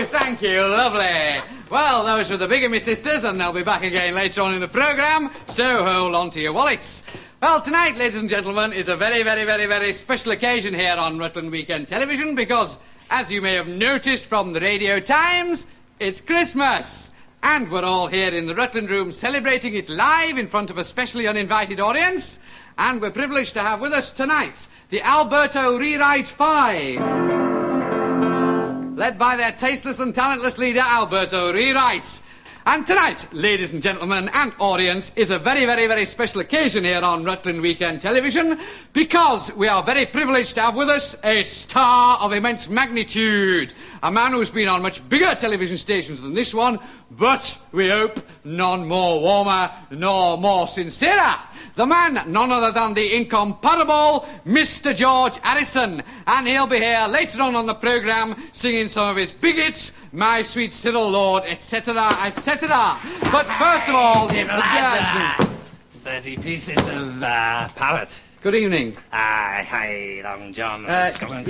Thank you, lovely. Well, those were the Bigamy Sisters, and they'll be back again later on in the programme, so hold on to your wallets. Well, tonight, ladies and gentlemen, is a very, very, very, very special occasion here on Rutland Weekend Television because, as you may have noticed from the Radio Times, it's Christmas. And we're all here in the Rutland room celebrating it live in front of a specially uninvited audience. And we're privileged to have with us tonight the Alberto Rewrite 5. Led by their tasteless and talentless leader, Alberto Rewrite. And tonight, ladies and gentlemen and audience, is a very, very, very special occasion here on Rutland Weekend Television because we are very privileged to have with us a star of immense magnitude. A man who's been on much bigger television stations than this one, but we hope none more warmer nor more sincerer. The man, none other than the incomparable Mr. George Harrison. And he'll be here later on the programme singing some of his big hits, My Sweet Cyril Lord, etc., etc. But first of all... 30 pieces of pallet. Good evening. Hi, Long John. Yes, very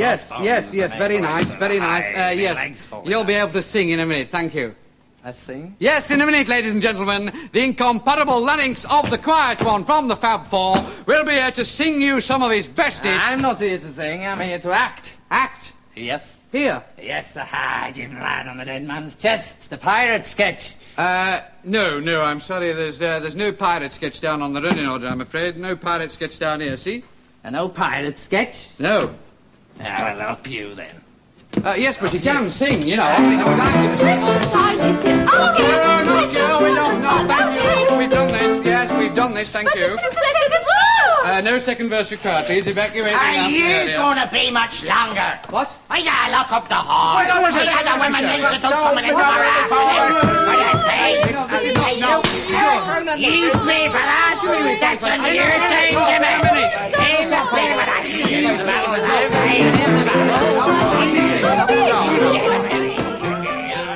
nice, very nice. Yes, you'll be able to sing in a minute, thank you. I sing? Yes, in a minute, ladies and gentlemen, the incomparable larynx of the quiet one from the Fab Four will be here to sing you some of his best hits. I'm not here to sing, I'm here to act. Act? Yes. Here? Yes, Jim Lad on the dead man's chest, the pirate sketch. No, I'm sorry, there's no pirate sketch down on the running order, I'm afraid. No pirate sketch down here, see? No pirate sketch? No. I'll help you then. Yes, but you can sing, you know. I mean, I would like you to sing. Christmas time is here. Oh, no, not Joe. We don't. No, thank you. We've done this. Yes, we've done this. Thank you. It's the second verse. No second verse required. Please evacuate. Are you going to be much longer? What? Why, yeah, lock up the hall. Wait, I was the other women links don't come in tomorrow afternoon. You pay for that? That's under your thing,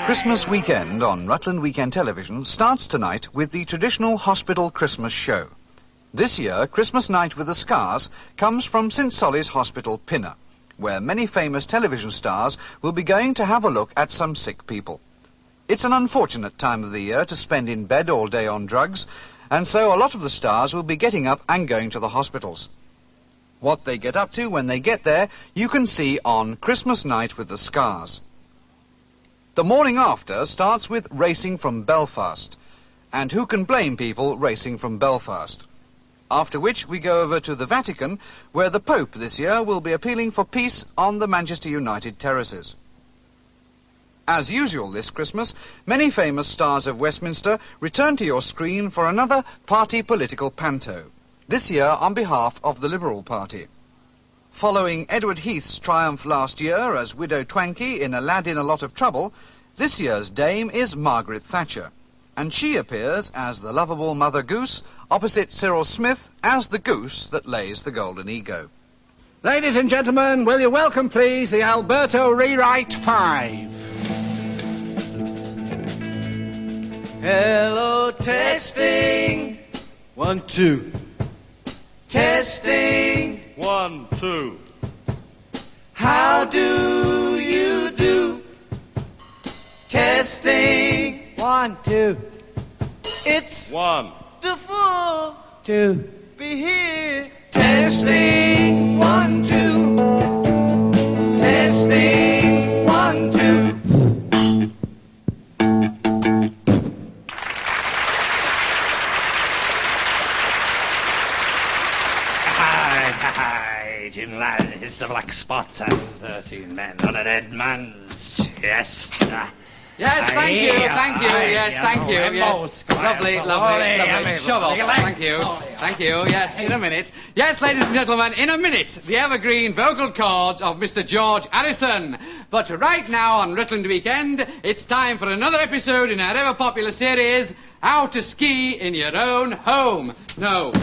Christmas weekend on Rutland Weekend Television starts tonight with the traditional hospital Christmas show. This year, Christmas Night with the Scars comes from St Solly's Hospital, Pinner, where many famous television stars will be going to have a look at some sick people. It's an unfortunate time of the year to spend in bed all day on drugs, and so a lot of the stars will be getting up and going to the hospitals. What they get up to when they get there, you can see on Christmas Night with the Scars. The morning after starts with racing from Belfast, and who can blame people racing from Belfast? After which we go over to the Vatican, where the Pope this year will be appealing for peace on the Manchester United terraces. As usual this Christmas, many famous stars of Westminster return to your screen for another party political panto, this year on behalf of the Liberal Party. Following Edward Heath's triumph last year as Widow Twankey in A Lad in a Lot of Trouble, this year's dame is Margaret Thatcher, and she appears as the lovable Mother Goose opposite Cyril Smith as the goose that lays the golden ego. Ladies and gentlemen, will you welcome, please, the Alberto Rewrite 5. Hello, testing. 1, 2. Testing. 1, 2. How do you do? Testing. 1, 2. It's 1. wonderful to be here. Testing. 1, 2. Testing. 1, 2. Hi, Jim Lad is the black spot and 13 men on a dead man's chest. Yes, thank you, yes, thank you, yes. Lovely. Shovel, thank you, yes, in a minute. Yes, ladies and gentlemen, in a minute, the evergreen vocal cords of Mr. George Harrison. But right now on Rutland Weekend, it's time for another episode in our ever-popular series, How to Ski in Your Own Home. No.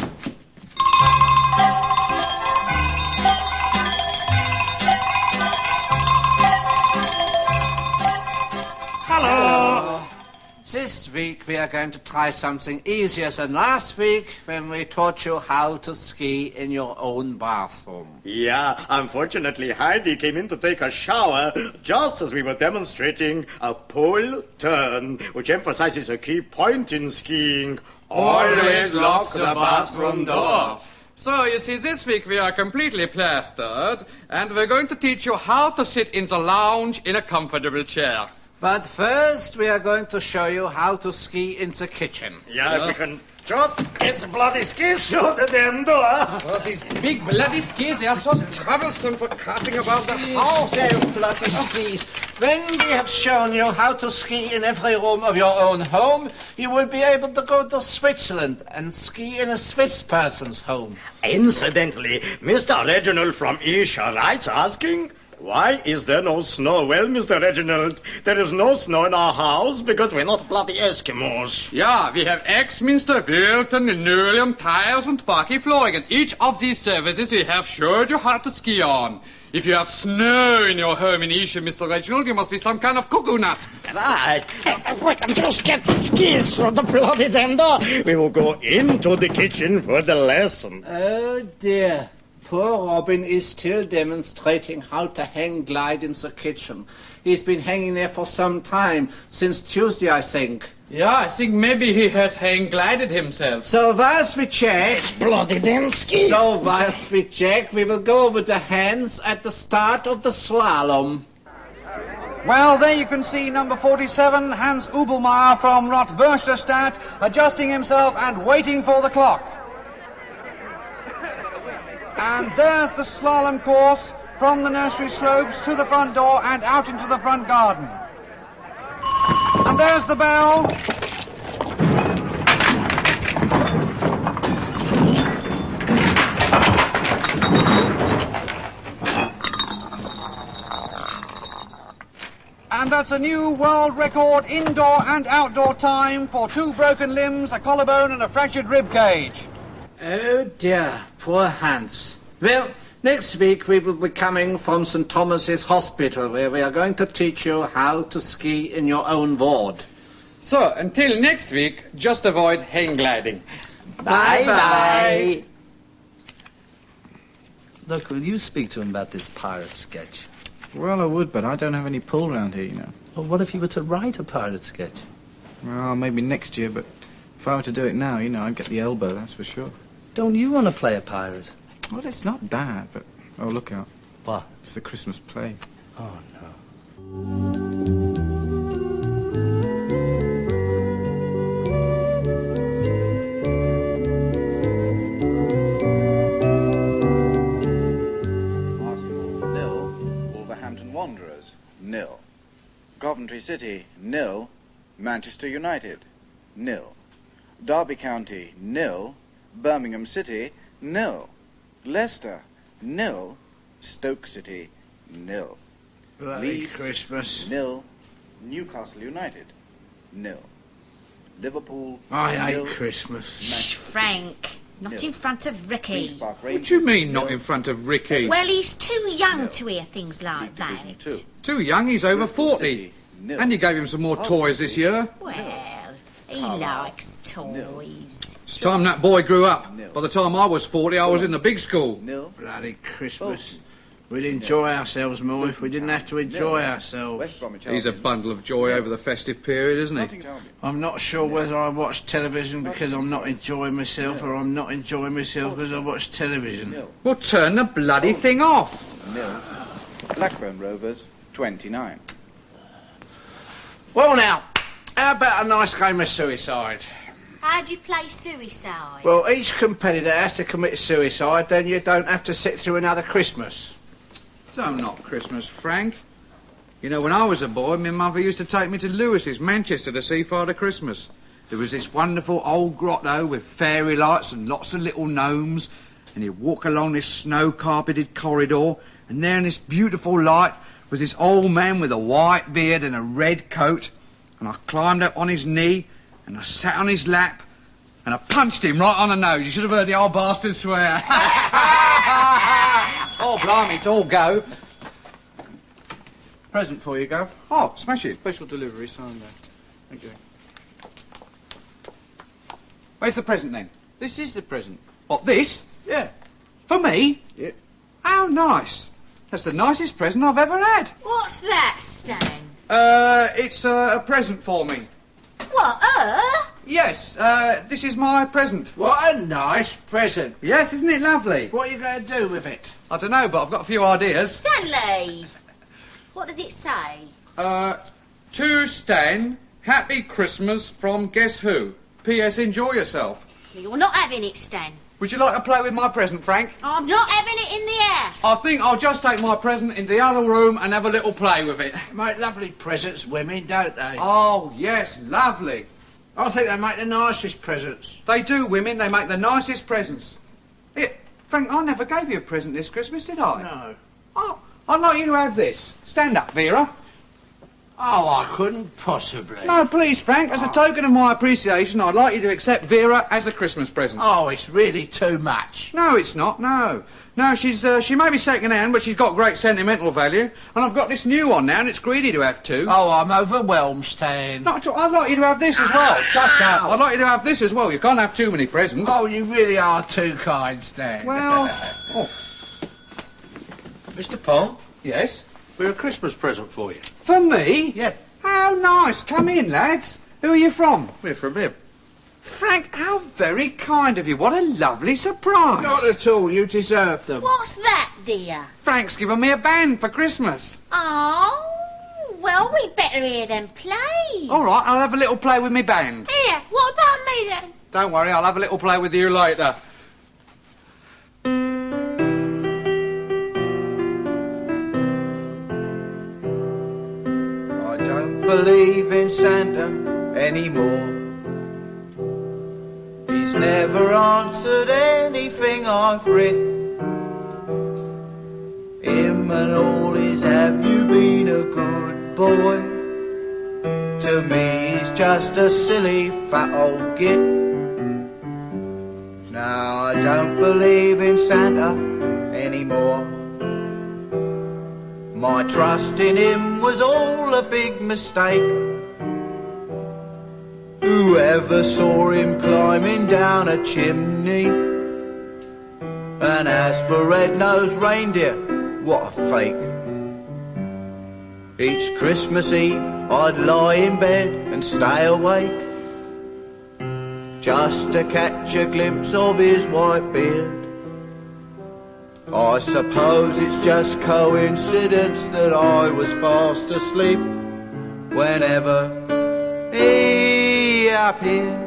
This week we are going to try something easier than last week when we taught you how to ski in your own bathroom. Yeah, unfortunately Heidi came in to take a shower just as we were demonstrating a pole turn, which emphasizes a key point in skiing. Always lock the bathroom door. So, you see, this week we are completely plastered, and we're going to teach you how to sit in the lounge in a comfortable chair. But first we are going to show you how to ski in the kitchen. Yeah, if we can just get the bloody skis through the damn door. Oh, these big bloody skis, they are so troublesome for cutting about the house. Those bloody skis. When we have shown you how to ski in every room of your own home, you will be able to go to Switzerland and ski in a Swiss person's home. Incidentally, Mr. Reginald from Isha writes asking, why is there no snow? Well, Mr. Reginald, there is no snow in our house because we're not bloody Eskimos. Yeah, we have Axminster, Wilton, linoleum, tiles and parquet flooring. And each of these services we have showed you how to ski on. If you have snow in your home in Isha, Mr. Reginald, you must be some kind of cuckoo nut. Right. If we can just get the skis through the bloody damn door, we will go into the kitchen for the lesson. Oh dear. Poor Robin is still demonstrating how to hang glide in the kitchen. He's been hanging there for some time, since Tuesday, I think. Yeah, I think maybe he has hang glided himself. So whilst we check... Bloody damn skis! So whilst we check, we will go over the hands at the start of the slalom. Well, there you can see number 47, Hans Ubelmeier from Rotwursterstadt, adjusting himself and waiting for the clock. And there's the slalom course from the nursery slopes to the front door and out into the front garden. And there's the bell. And that's a new world record indoor and outdoor time for 2 broken limbs, a collarbone and a fractured rib cage. Oh dear, poor Hans. Well, next week we will be coming from St. Thomas's Hospital, where we are going to teach you how to ski in your own ward. So, until next week, just avoid hang gliding. Bye-bye. Look, will you speak to him about this pirate sketch? Well, I would, but I don't have any pull round here, you know. Well, what if you were to write a pirate sketch? Well, maybe next year, but if I were to do it now, you know, I'd get the elbow, that's for sure. Don't you want to play a pirate? Well, it's not that, but... Oh, look out. What? It's the Christmas play. Oh, no. Arsenal 0, Wolverhampton Wanderers 0, Coventry City 0, Manchester United 0, Derby County 0, Birmingham City 0, Leicester 0, Stoke City 0, Bloody Christmas. 0, Newcastle United 0, Liverpool I hate 0, Christmas. Shh, Frank. Not in front of Ricky. Queen's Park What Rangers do you mean, 0, not in front of Ricky? Well, he's too young to hear things like Division that. 2, Too young, he's over Bristol 40. City 0, And you gave him some more toys this year. Well, he likes toys. It's time that boy grew up. By the time I was 40, I was in the big school. 0, Bloody Christmas. We'd enjoy ourselves more if we didn't have to enjoy ourselves. West Bromwich He's a Albion, bundle of joy over the festive period, isn't he? Nottingham Albion, I'm not sure whether I watch television because I'm not enjoying myself or I'm not enjoying myself because I watch television. 0, Well, turn the bloody thing off. 0, Blackburn Rovers 29. Well now, how about a nice game of suicide? How do you play suicide? Well, each competitor has to commit suicide, then you don't have to sit through another Christmas. So not Christmas, Frank. You know, when I was a boy, my mother used to take me to Lewis's, Manchester, to see Father Christmas. There was this wonderful old grotto with fairy lights and lots of little gnomes, and you'd walk along this snow-carpeted corridor, and there in this beautiful light was this old man with a white beard and a red coat, and I climbed up on his knee, and I sat on his lap, and I punched him right on the nose. You should have heard the old bastard swear. Oh, blimey, it's all go. Present for you, Gov. Oh, smash it. Special delivery, signed there. Thank you. Where's the present then? This is the present. What, this? Yeah. For me? Yeah. How nice. That's the nicest present I've ever had. What's that, Stan? It's a present for me. What, Yes, this is my present. What a nice present. Yes, isn't it lovely? What are you going to do with it? I don't know, but I've got a few ideas. Stanley! What does it say? To Stan, happy Christmas from Guess Who. P.S. Enjoy yourself. You're not having it, Stan. Would you like to play with my present, Frank? I'm not having it in the house. I think I'll just take my present into the other room and have a little play with it. Make lovely presents, women, don't they? Oh, yes, lovely. I think they make the nicest presents. They do, women. They make the nicest presents. Here, Frank, I never gave you a present this Christmas, did I? No. Oh, I'd like you to have this. Stand up, Vera. Oh, I couldn't possibly. No, please, Frank. As a token of my appreciation, I'd like you to accept Vera as a Christmas present. Oh, it's really too much. No, it's not, no. No, she may be second-hand, but she's got great sentimental value. And I've got this new one now, and it's greedy to have two. Oh, I'm overwhelmed, Stan. Not at all. I'd like you to have this as well. Shut up. I'd like you to have this as well. You can't have too many presents. Oh, you really are too kind, Stan. Well... Oh, Mr. Pong, yes? we're a Christmas present for you. For me? Yeah. How nice. Come in, lads. Who are you from? We're from him. Frank, how very kind of you. What a lovely surprise. Not at all. You deserve them. What's that, dear? Frank's given me a band for Christmas. Oh, well, we'd better hear them play. All right, I'll have a little play with me band. Here, what about me then? Don't worry, I'll have a little play with you later. I don't believe in Santa anymore. He's never answered anything I've written. Him and all his have you been a good boy? To me he's just a silly fat old git. Now I don't believe in Santa anymore. My trust in him was all a big mistake. Whoever saw him climbing down a chimney? And as for red-nosed reindeer, what a fake. Each Christmas Eve I'd lie in bed and stay awake, just to catch a glimpse of his white beard. I suppose it's just coincidence that I was fast asleep whenever he appeared.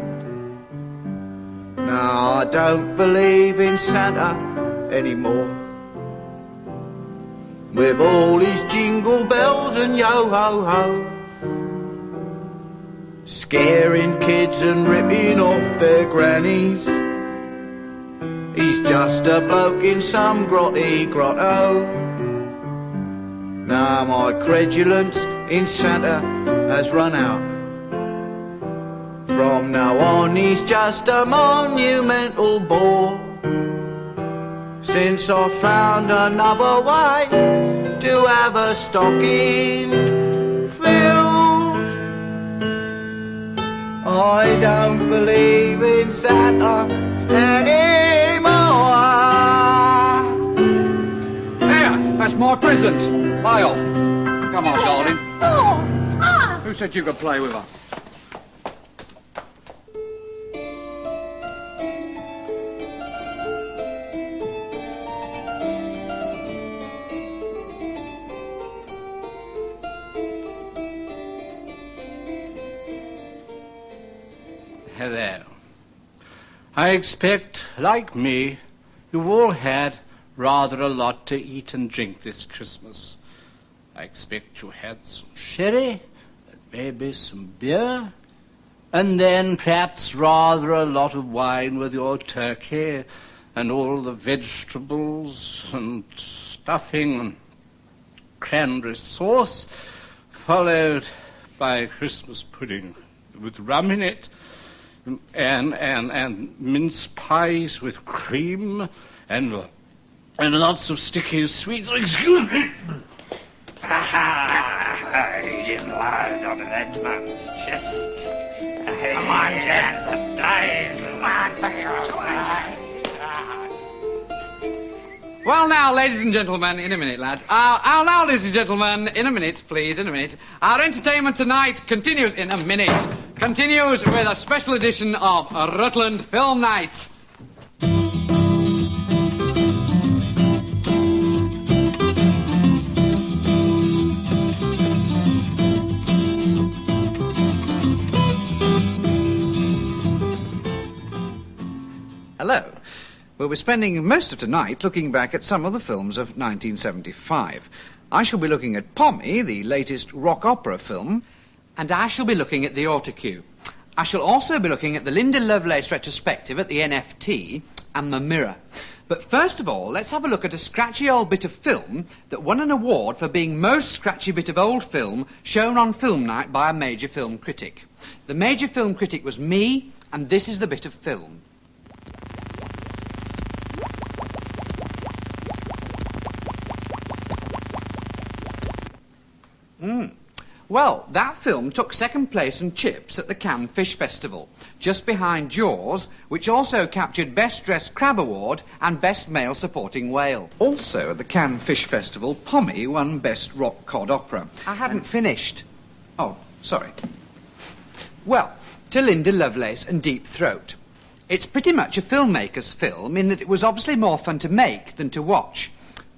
Now I don't believe in Santa anymore, with all his jingle bells and yo-ho-ho, scaring kids and ripping off their grannies. He's just a bloke in some grotty grotto. Now my credulence in Santa has run out. From now on he's just a monumental bore, since I found another way to have a stocking filled. I don't believe in Santa anymore. There, that's my present. Lay off. Come on, darling. Oh, ah. Who said you could play with her? Hello. I expect, like me, you've all had rather a lot to eat and drink this Christmas. I expect you had some sherry, and maybe some beer, and then perhaps rather a lot of wine with your turkey and all the vegetables and stuffing and cranberry sauce, followed by Christmas pudding with rum in it, and mince pies with cream, and lots of sticky sweets. Excuse me. He didn't lie on that man's chest. Come on, Jess. Well, now, ladies and gentlemen, in a minute, lads. Now, ladies and gentlemen, in a minute, please, in a minute. Our entertainment tonight continues in a minute. Continues with a special edition of Rutland Film Night. Hello. We'll be spending most of tonight looking back at some of the films of 1975. I shall be looking at Pommy, the latest rock opera film. And I shall be looking at the autocue. I shall also be looking at the Linda Lovelace retrospective at the NFT and The Mirror. But first of all, let's have a look at a scratchy old bit of film that won an award for being most scratchy bit of old film shown on film night by a major film critic. The major film critic was me, and this is the bit of film. Well, that film took second place and chips at the Cannes Fish Festival, just behind Jaws, which also captured Best Dressed Crab Award and Best Male Supporting Whale. Also at the Cannes Fish Festival, Pommy won Best Rock Cod Opera. I hadn't finished. Oh, sorry. Well, to Linda Lovelace and Deep Throat. It's pretty much a filmmaker's film in that it was obviously more fun to make than to watch.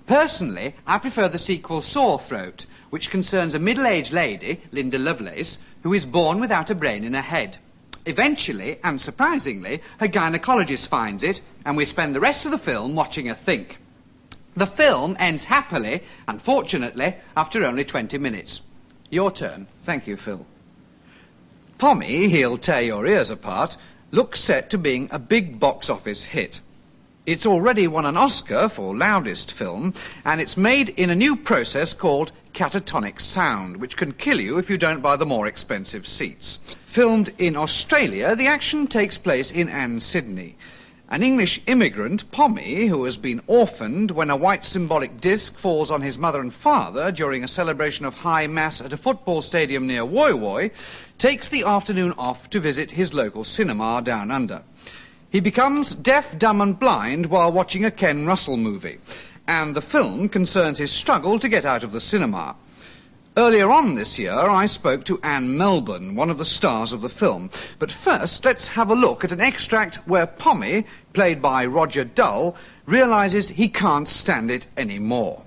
Personally, I prefer the sequel Sore Throat, which concerns a middle-aged lady, Linda Lovelace, who is born without a brain in her head. Eventually, and surprisingly, her gynecologist finds it, and we spend the rest of the film watching her think. The film ends happily, unfortunately, after only 20 minutes. Your turn. Thank you, Phil. Pommy, He'll Tear Your Ears Apart, looks set to being a big box office hit. It's already won an Oscar for loudest film, and it's made in a new process called catatonic sound, which can kill you if you don't buy the more expensive seats. Filmed in Australia, the action takes place in Sydney. An English immigrant, Pommy, who has been orphaned when a white symbolic disc falls on his mother and father during a celebration of High Mass at a football stadium near Woy Woy, takes the afternoon off to visit his local cinema down under. He becomes deaf, dumb and blind while watching a Ken Russell movie, and the film concerns his struggle to get out of the cinema. Earlier on this year, I spoke to Anne Melbourne, one of the stars of the film. But first, let's have a look at an extract where Pommy, played by Roger Dull, realises he can't stand it anymore.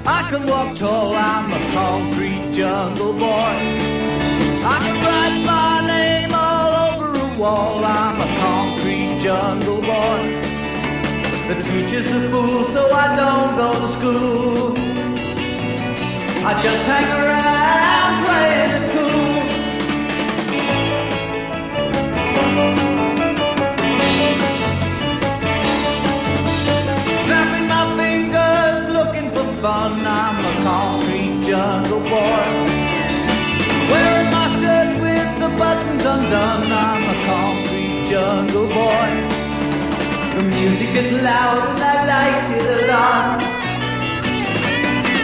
I can walk tall, I'm a concrete jungle boy. I can write my name all over a wall, I'm a concrete jungle boy. The teacher's a fool, so I don't go to school. I just hang around playing it cool. Snapping my fingers, looking for fun, I'm a concrete jungle boy. Wearing my shirt with the buttons undone, I'm a concrete jungle boy. The music is loud and I like it a lot.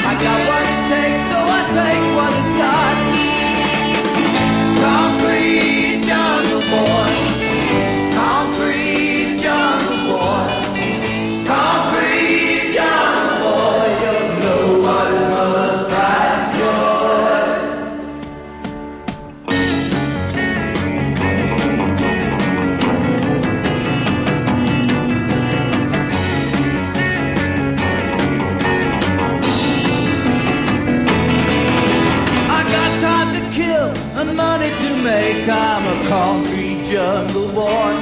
I got what it takes, so I take what it's got. Concrete jungle boy. Concrete jungle boy. Concrete jungle boy. You know what is mother's pride and joy. I got time to kill and money to make. I'm a concrete jungle boy.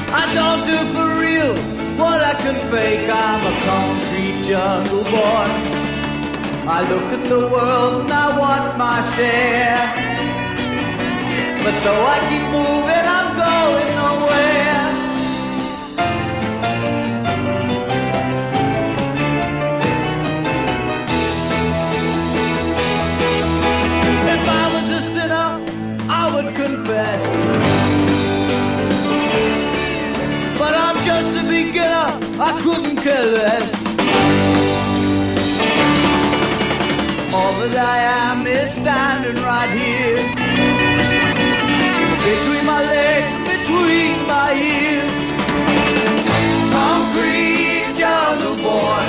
I don't do for real what I can fake. I'm a concrete jungle boy. I look at the world and I want my share. But though I keep moving, I'm going nowhere. If I was a sinner, I would confess. best. But I'm just a beginner, I couldn't care less. All that I am is standing right here, between my legs, between my ears. Concrete jungle boy,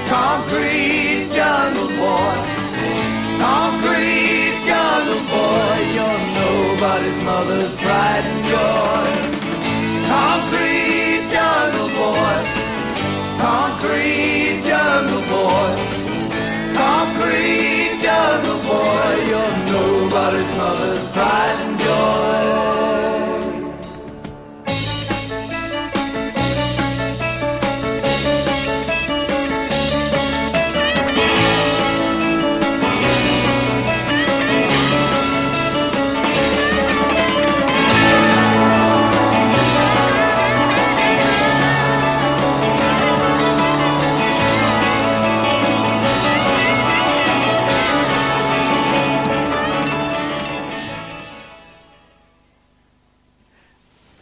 concrete jungle boy, concrete jungle boy, you're nobody's mother's pride and joy. Concrete jungle boy, concrete jungle boy, concrete jungle boy, you're nobody's mother's pride and joy.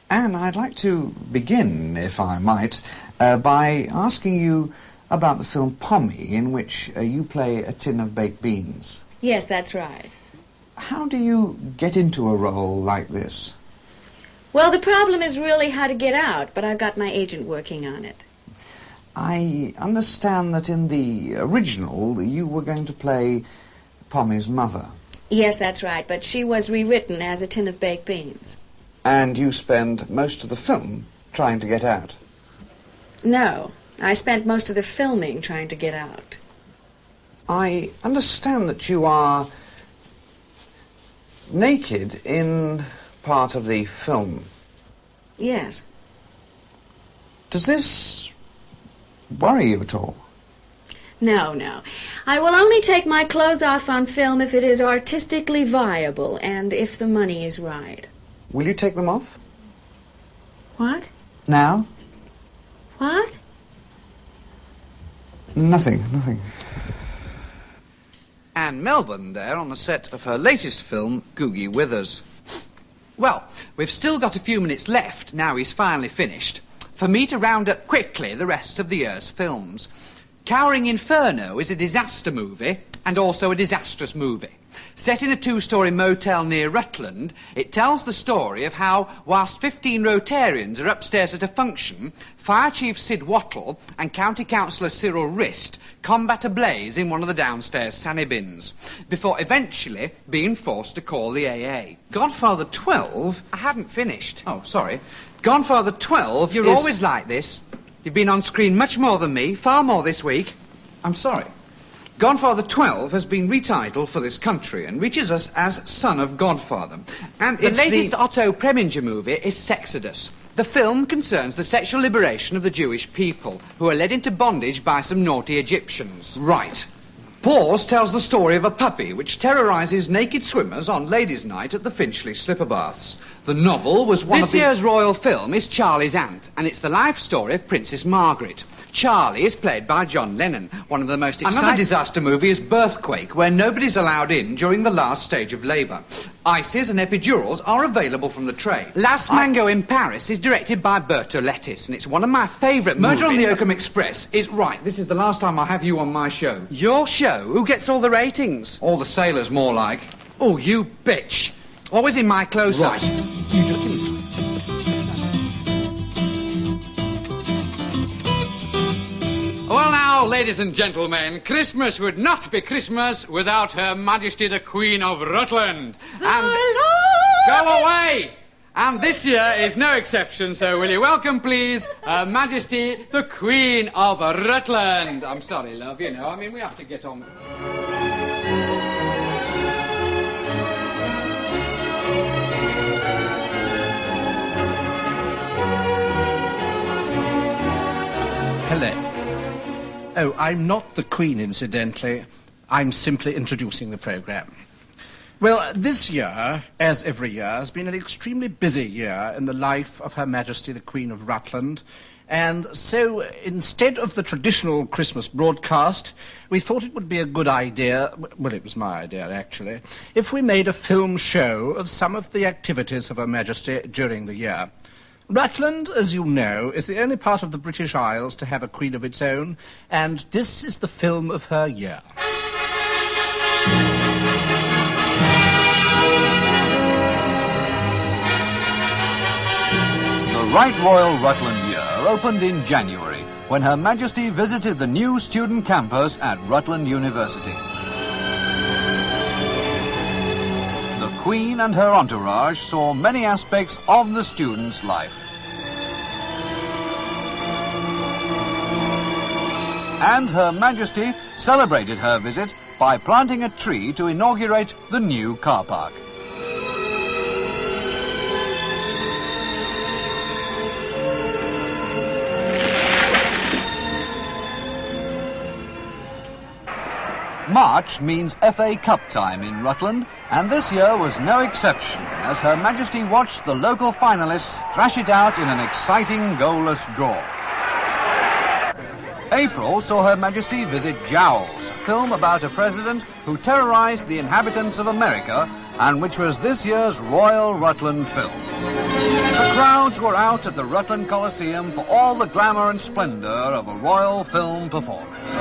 Anne, I'd like to begin, if I might, by asking you about the film Pommy, in which you play a tin of baked beans. Yes, that's right. How do you get into a role like this? Well, the problem is really how to get out, but I've got my agent working on it. I understand that in the original you were going to play Pommy's mother. Yes, that's right, but she was rewritten as a tin of baked beans. And you spend most of the film trying to get out. No, I spent most of the filming trying to get out. I understand that you are naked in part of the film. Yes. Does this worry you at all? No, no. I will only take my clothes off on film if it is artistically viable and if the money is right. Will you take them off? What? Now? What? Nothing, nothing. Anne Melbourne there on the set of her latest film, Googie Withers. Well, we've still got a few minutes left, now he's finally finished, for me to round up quickly the rest of the year's films. Cowering Inferno is a disaster movie and also a disastrous movie. Set in a two-storey motel near Rutland, it tells the story of how, whilst 15 Rotarians are upstairs at a function, Fire Chief Sid Wattle and County Councillor Cyril Rist combat a blaze in one of the downstairs sanny bins, before eventually being forced to call the AA. Godfather 12... I hadn't finished. Oh, sorry. Godfather 12 You're always like this. You've been on screen much more than me, far more this week. I'm sorry. Godfather 12 has been retitled for this country and reaches us as Son of Godfather. And the latest Otto Preminger movie is Sexodus. The film concerns the sexual liberation of the Jewish people, who are led into bondage by some naughty Egyptians. Right. Pause tells the story of a puppy which terrorises naked swimmers on ladies' night at the Finchley Slipper Baths. The novel was one of the... This year's royal film is Charlie's Aunt, and it's the life story of Princess Margaret. Charlie is played by John Lennon, one of the most exciting... Another disaster movie is Birthquake, where nobody's allowed in during the last stage of labour. Ices and epidurals are available from the tray. Last Mango in Paris is directed by Bertolettis, and it's one of my favourite movies. Murder on the Oakham Express is... Right, this is the last time I have you on my show. Your show? Who gets all the ratings? All the sailors, more like. Oh, you bitch. Always in my close-ups. Right. You just give me... Well now, ladies and gentlemen, Christmas would not be Christmas without Her Majesty the Queen of Rutland. Go away! And this year is no exception, so will you welcome, please, Her Majesty the Queen of Rutland. I'm sorry, love, you know, I mean, we have to get on... Hello. Oh, I'm not the Queen, incidentally. I'm simply introducing the programme. Well, this year, as every year, has been an extremely busy year in the life of Her Majesty the Queen of Rutland And so, instead of the traditional Christmas broadcast, we thought it would be a good idea, well, it was my idea, actually, if we made a film show of some of the activities of Her Majesty during the year. Rutland, as you know, is the only part of the British Isles to have a queen of its own, and this is the film of her year. The Right Royal Rutland Year opened in January when Her Majesty visited the new student campus at Rutland University. The Queen and her entourage saw many aspects of the students' life. And Her Majesty celebrated her visit by planting a tree to inaugurate the new car park. March means FA Cup time in Rutland, and this year was no exception as Her Majesty watched the local finalists thrash it out in an exciting goalless draw. April saw Her Majesty visit Jowls, a film about a president who terrorized the inhabitants of America and which was this year's Royal Rutland film. The crowds were out at the Rutland Coliseum for all the glamour and splendor of a royal film performance.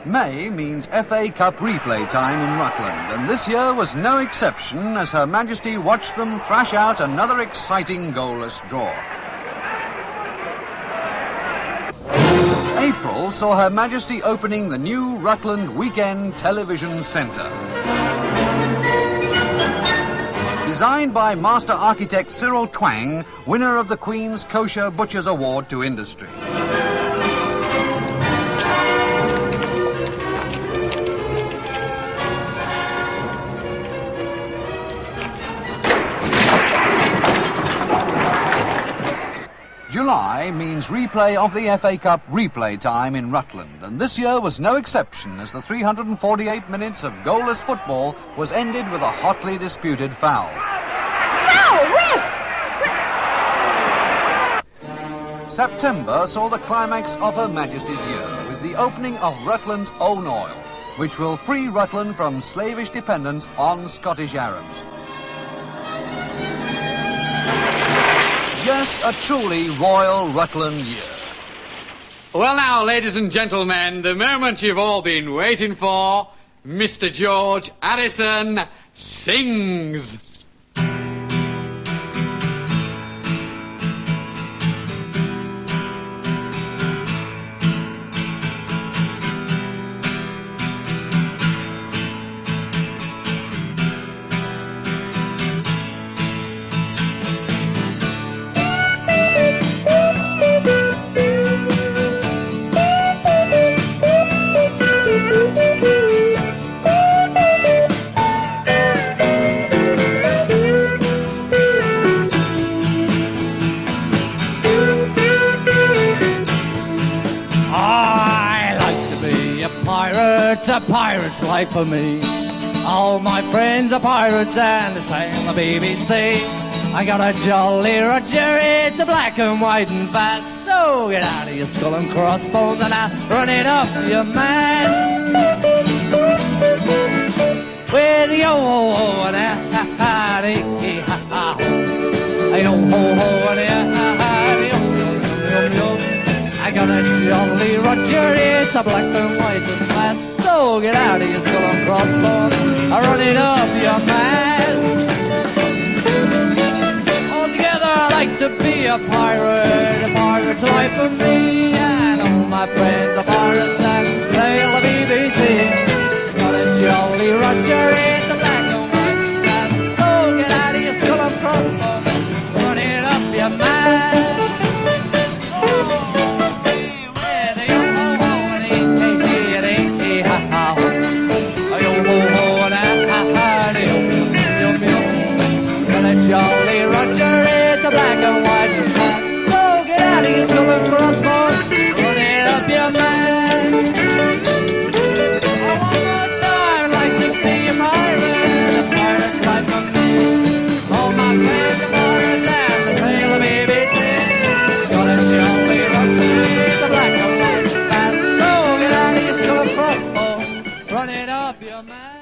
May means FA Cup replay time in Rutland, and this year was no exception as Her Majesty watched them thrash out another exciting goalless draw. April saw Her Majesty opening the new Rutland Weekend Television Centre. Designed by Master Architect Cyril Twang, winner of the Queen's Kosher Butchers Award to Industry. July means replay of the FA Cup replay time in Rutland, and this year was no exception as the 348 minutes of goalless football was ended with a hotly disputed foul. Foul! September saw the climax of Her Majesty's year with the opening of Rutland's own oil, which will free Rutland from slavish dependence on Scottish Arabs. Yes, a truly royal Rutland year. Well now, ladies and gentlemen, the moment you've all been waiting for, Mr. George Harrison sings. A pirate's life for me. All my friends are pirates and they sail the BBC. I got a jolly Roger, it's a black and white and fast. So get out of your skull and crossbones and I'll run it up your mast. With the yo-ho-ho and a-ha-ha-dee-ha-ha-ho. A yo-ho-ho and a-ha-ha-dee-ho-yo-yo-yo-yo. I got a jolly Roger, it's a black and white and fast. So get out of your skull and crossbones, I run it up your mast. Altogether I like to be a pirate's life for me. And all my friends are pirates and sail the BBC. Got a jolly Roger, it's a black and white fast. So get out of your skull and crossbones, run it up your mast. Jolly Roger is a black and white man. So get it up, you man.